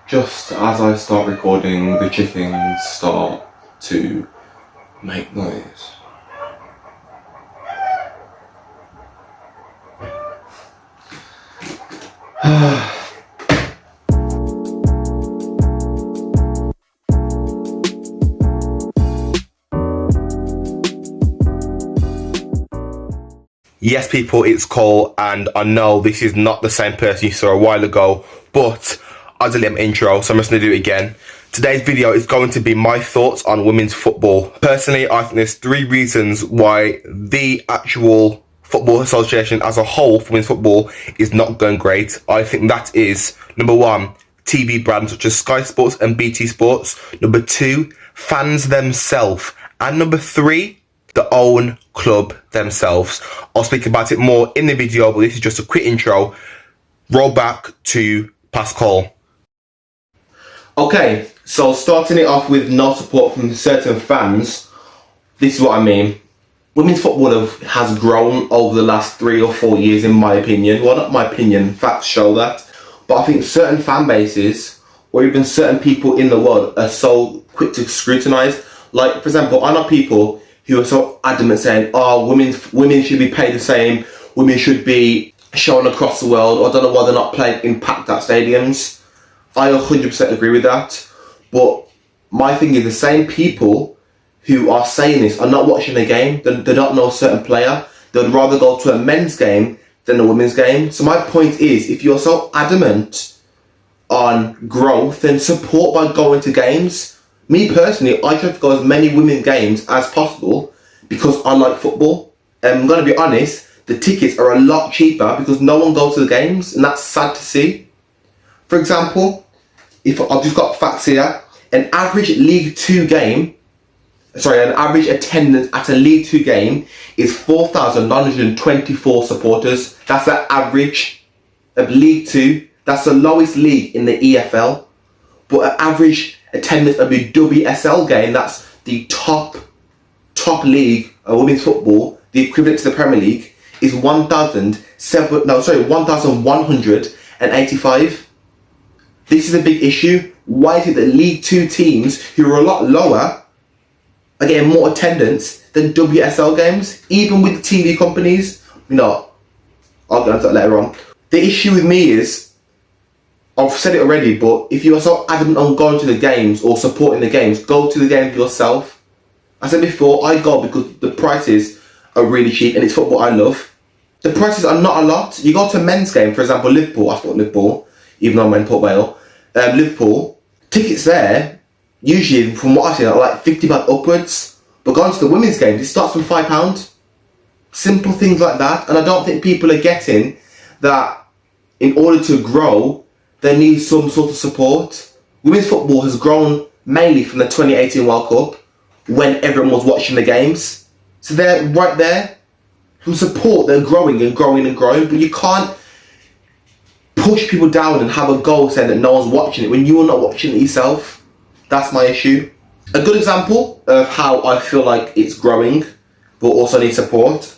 Just as I start recording, the chickens start to make noise. Yes, people, it's Cole, and I know this is not the same person you saw a while ago, but I did an intro, so I'm just going to do it again. Today's video is going to be my thoughts on women's football. Personally, I think there's 3 reasons why the actual Football Association as a whole for women's football is not going great. I think that is, number 1, TV brands such as Sky Sports and BT Sports. Number 2, fans themselves. And number 3, the own club themselves. I'll speak about it more in the video, but this is just a quick intro. Roll back to Pascal. Okay, so starting it off with no support from certain fans, this is what I mean. Women's football has grown over the last 3 or 4 years, in my opinion. Well, not my opinion, facts show that. But I think certain fan bases, or even certain people in the world, are so quick to scrutinise. Like, for example, I know people who are so adamant saying, oh, women should be paid the same, women should be shown across the world, or I don't know why they're not playing in packed out stadiums. I 100% agree with that. But my thing is, the same people who are saying this are not watching a game. They don't know a certain player. They'd rather go to a men's game than a women's game. So my point is, if you're so adamant on growth, then support by going to games. Me personally, I try to go as many women's games as possible because I like football. And I'm going to be honest, the tickets are a lot cheaper because no one goes to the games, and that's sad to see. For example, if I've just got facts here, an average attendance at a League 2 game is 4,924 supporters. That's the average of League 2. That's the lowest league in the EFL. But an average attendance of a WSL game, that's the top league of women's football, the equivalent to the Premier League, is 1,185. This is a big issue. Why is it that League 2 teams, who are a lot lower, are getting more attendance than WSL games, even with the TV companies? I'll get into that later on. The issue with me is, I've said it already, but if you are so adamant on going to the games or supporting the games, go to the games yourself. I said before, I go because the prices are really cheap and it's football I love. The prices are not a lot. You go to a men's game, for example, Liverpool, I support Liverpool, even though I'm in Port Vale. Liverpool, tickets there, usually from what I've seen, are like £50 upwards. But going to the women's games, it starts from £5. Simple things like that. And I don't think people are getting that in order to grow, they need some sort of support. Women's football has grown mainly from the 2018 World Cup when everyone was watching the games. So they're right there. From support, they're growing and growing and growing, but you can't push people down and have a goal saying that no one's watching it when you're not watching it yourself. That's my issue. A good example of how I feel like it's growing, but also needs support.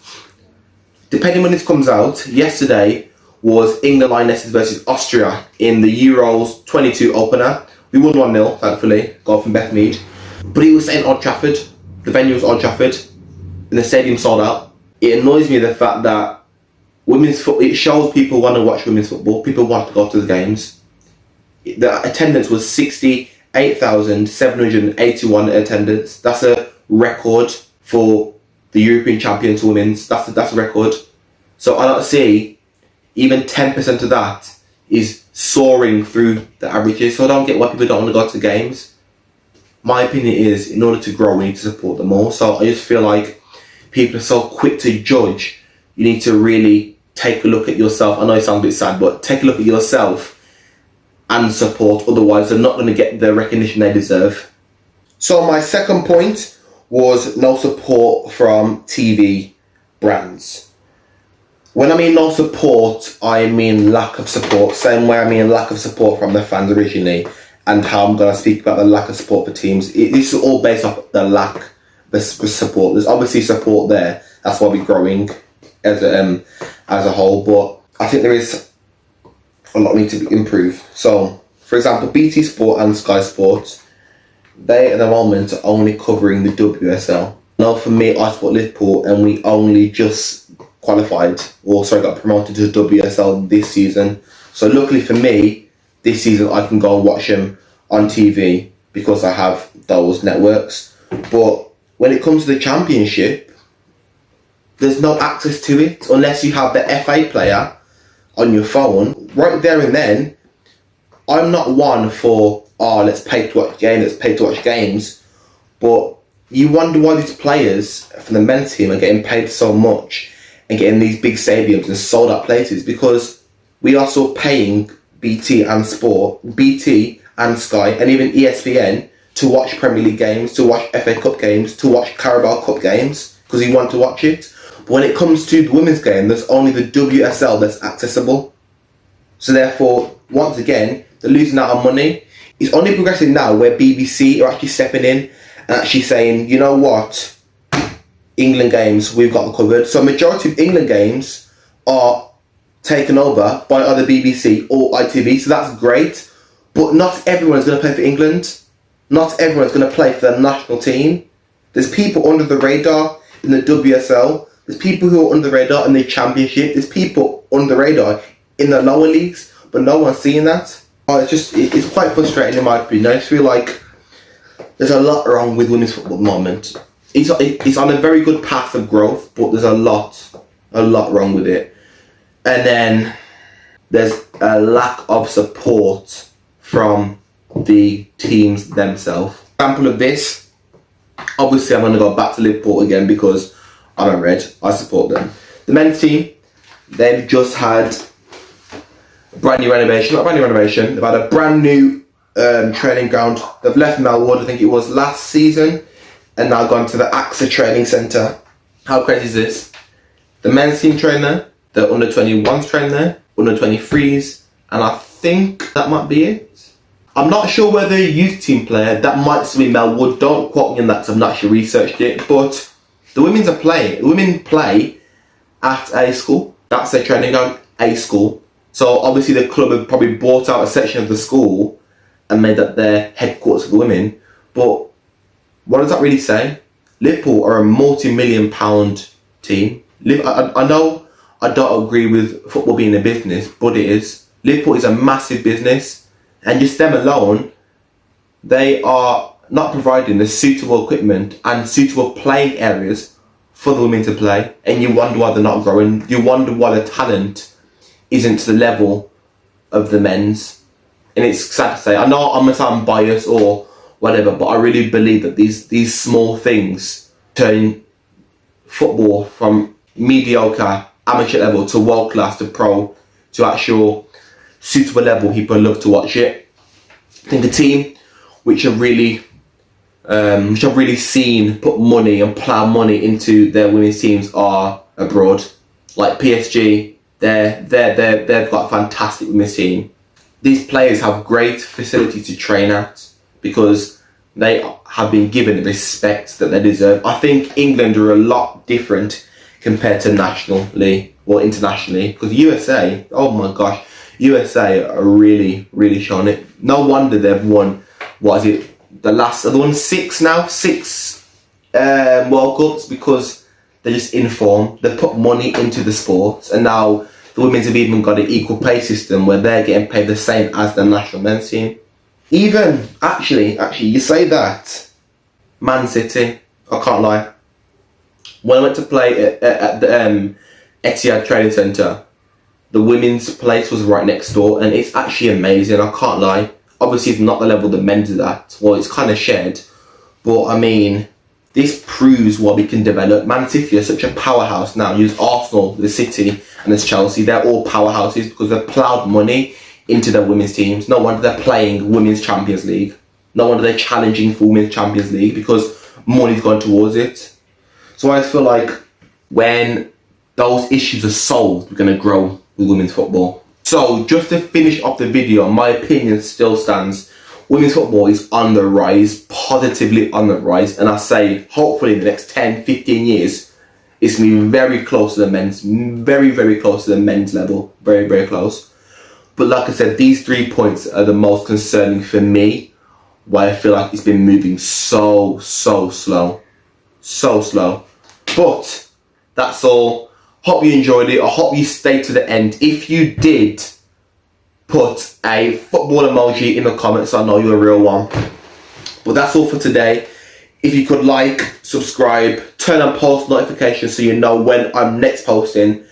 Depending when this comes out, yesterday was England Lionesses versus Austria in the Euros 22 opener. We won 1-0, thankfully, goal from Beth Mead. But it was in Old Trafford. The venue was Old Trafford, and the stadium sold out. It annoys me the fact that women's football, it shows people want to watch women's football. People want to go to the games. The attendance was 68,781 attendance. That's a record for the European Champions Women's. That's a record. So I don't see even 10% of that is soaring through the averages. So I don't get why people don't want to go to games. My opinion is, in order to grow, we need to support them all. So I just feel like people are so quick to judge. You need to really take a look at yourself. I know it sounds a bit sad, but take a look at yourself and support. Otherwise, they're not going to get the recognition they deserve. So my second point was no support from TV brands. When I mean no support, I mean lack of support. Same way I mean lack of support from the fans originally, and how I'm going to speak about the lack of support for teams. This is all based off the lack of support. There's obviously support there. That's why we're growing as a whole. But I think there is a lot need to improve. So For example, BT Sport and Sky Sports, they at the moment are only covering the WSL. Now for me, I support Liverpool and we only just qualified, or sorry, got promoted to the WSL this season. So luckily for me, this season I can go and watch them on TV because I have those networks. But when it comes to the Championship, there's no access to it unless you have the FA player on your phone. Right there and then, I'm not one for, let's pay to watch games, but you wonder why these players from the men's team are getting paid so much and getting these big stadiums and sold out places, because we are still paying BT and Sky and even ESPN to watch Premier League games, to watch FA Cup games, to watch Carabao Cup games, because we want to watch it. But when it comes to the women's game, there's only the WSL that's accessible. So therefore, once again, they're losing out on money. It's only progressing now where BBC are actually stepping in and actually saying, you know what, England games, we've got covered. So majority of England games are taken over by either BBC or ITV, so that's great. But not everyone's going to play for England. Not everyone's going to play for the national team. There's people under the radar in the WSL. There's people who are under the radar in the Championship. There's people under the radar in the lower leagues, but no one's seeing that. It's quite frustrating in my opinion. I just feel like there's a lot wrong with women's football at the moment. It's on a very good path of growth, but there's a lot wrong with it. And then there's a lack of support from the teams themselves. Example of this, obviously I'm going to go back to Liverpool again because I'm a Red, I support them. The men's team, they've just had a brand new renovation, they've had a brand new training ground. They've left Melwood, I think it was last season, and now gone to the AXA training centre. How crazy is this? The men's team train there, the under 21s train there, under 23s, and I think that might be it. I'm not sure whether a youth team player, that might still be Melwood, don't quote me on that because I've not actually researched it, but the women play at a school. That's their training ground, a school. So obviously the club have probably bought out a section of the school and made that their headquarters for the women. But what does that really say? Liverpool are a multi-million pound team. I know I don't agree with football being a business, but it is. Liverpool is a massive business, and just them alone, they are not providing the suitable equipment and suitable playing areas for the women to play, and you wonder why they're not growing. You wonder why the talent isn't to the level of the men's. And it's sad to say, I know I'm going to sound biased or whatever, but I really believe that these small things turn football from mediocre amateur level to world class to pro to actual suitable level. People love to watch it. I think a team which have really seen put money and plough money into their women's teams are abroad, like PSG. They've got a fantastic women's team. These players have great facilities to train at because they have been given the respect that they deserve. I think England are a lot different compared to nationally or internationally, because USA, oh my gosh, USA are really showing it. No wonder they've won, what is it, they won six World Cups, because they're just in form. They put money into the sport, and now the women's have even got an equal pay system where they're getting paid the same as the national men's team. Even, actually, you say that, Man City, I can't lie. When I went to play at the Etihad Training Centre, the women's place was right next door, and it's actually amazing, I can't lie. Obviously it's not the level the men's is at, well, it's kind of shared, but I mean, this proves what we can develop. Man City are such a powerhouse now. There's Arsenal, the City, and there's Chelsea. They're all powerhouses because they've ploughed money into their women's teams. No wonder they're playing Women's Champions League. No wonder they're challenging for Women's Champions League, because money's gone towards it. So I feel like when those issues are solved, we're going to grow with women's football. So just to finish off the video, my opinion still stands. Women's football is on the rise, positively on the rise, and I say hopefully in the next 10, 15 years, it's going to be very close to the men's, very close to the men's level, very close. But like I said, these 3 points are the most concerning for me, why I feel like it's been moving so slow. So slow. But that's all. Hope you enjoyed it. I hope you stayed to the end. If you did, put a football emoji in the comments so I know you're a real one. But that's all for today. If you could like, subscribe, turn on post notifications so you know when I'm next posting.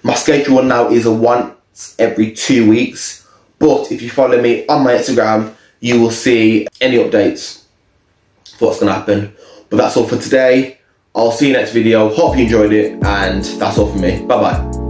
My schedule now is once every 2 weeks. But if you follow me on my Instagram, you will see any updates for what's going to happen. But that's all for today. I'll see you next video. Hope you enjoyed it. And that's all from me. Bye bye.